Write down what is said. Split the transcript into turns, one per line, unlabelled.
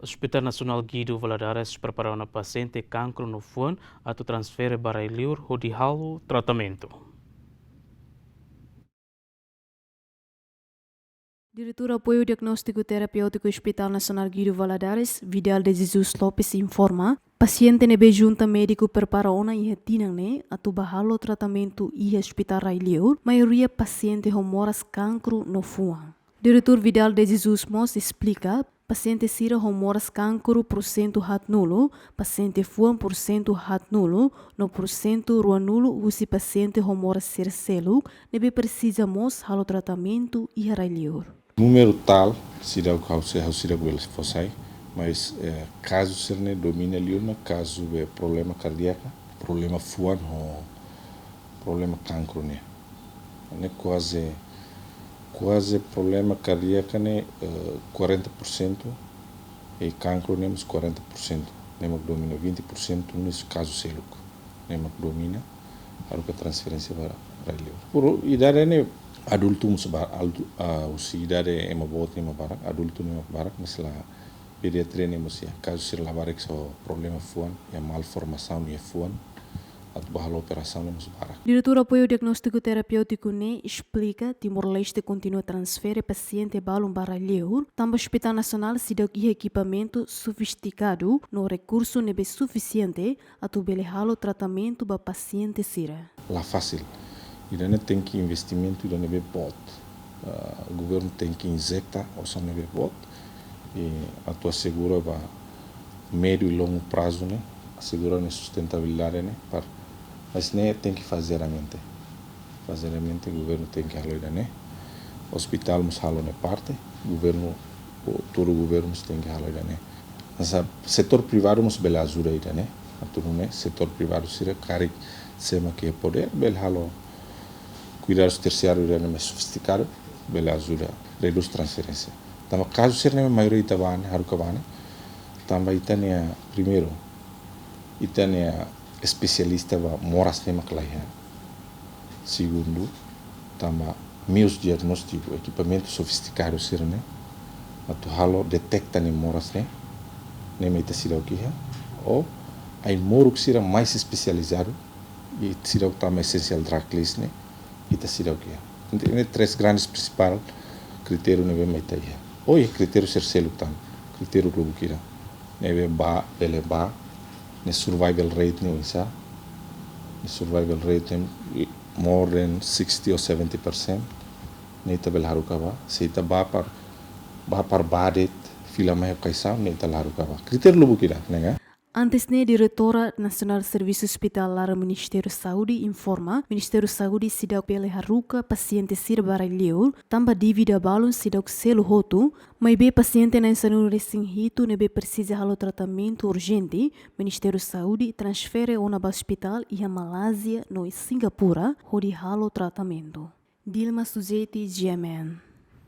Hospital Nacional Guido Valadares prepara uma paciente cancro no fone a transfere para Iliur o tratamento.
Diretor Apoio Diagnóstico Terapêutico Hospital Nacional Guido Valadares, Vidal de Jesus Lopes informa, paciente nebe junta médico prepara ona e retinang atu bahalo tratamento e hospital Railiur, maioria paciente homoras cancro no fuan. Diretor Vidal de Jesus Mos explica, paciente sira homoras cancro porcento hat nulo, paciente fuan porcento hat nulo, no porcento rua nulo usi paciente homoras ser selu, nebe precisa mos halo tratamento e Railiur.
Número tal, se dá o causa eles fossem, mas caso se não domina ali, caso é problema cardíaco, problema fuan ou problema cancro, né? É quase problema cardíaco, né? 40% e cancro, né? 40%, né? Domina 20% nesse caso celuco, né? Domina a transferência para ele. Por idade, né? Adulto usia idade é uma boa tema para adulto nem para mas lá pediatria nem musia caso se lavar que o problema fuan é malformação e fuan at bahalo operação nem para.
Diretor Apoio Diagnóstico Terapêutico ne explica Timor-Leste continua a transferir paciente balum para Leur, também Hospital Nacional se deu equipamento sofisticado no recurso nebe suficiente a tu belehalo tratamento para paciente sira.
Lá fácil. E daí tem que investimento da nebe bot. O governo tem que injectar o seu nebe bot e a tua segura para médio e longo prazo, né? Assegura a sustentabilidade, né? Mas né tem que fazer a mente. O governo tem que falar, né? Hospital nos fala na parte, todo o governo tem que falar, né? Mas o setor privado nos bela ajuda aí, né? Né? Setor privado se cari sema que poder bel halo cuidados terciários é mais sofisticado, bela ajuda, reduz transferência. Então, caso ser a maioria itabane, harukabane, também itania primeiro, itania especialista va moras nema klaihan. Segundo, também meus diagnóstico, equipamento sofisticado ser né, atu halo detecta nem moras né, nem ita sira o que é, ou aí moro que será mais especializado e sira o também essencial drug list né. Ita sira o que é. Então, três grandes principais critérios neve meta aí. Oi, critério ser selo tam, critério globo kira. Neve ba, ele ba, ne survival rate ne isa. Ne survival rate more than 60 or 70%. Ne ita bel haruka ba. Se ita ba par badet fila mai kaisa ne ita haruka ba. Critério globo kira, nega.
Antes ne Diretora Nacional de Serviço Hospitalar Ministério Saúde informa, Ministério Saúde sidau pele haruka paciente sir baralheu, tamba dívida balun sidau selo hotu, mas be paciente na insanu resinhito nebe precisa halo tratamento urgente, Ministério Saúde transfere ona ba hospital e a Malásia no Singapura, hodi halo tratamento. Dilma Sujeti GMN.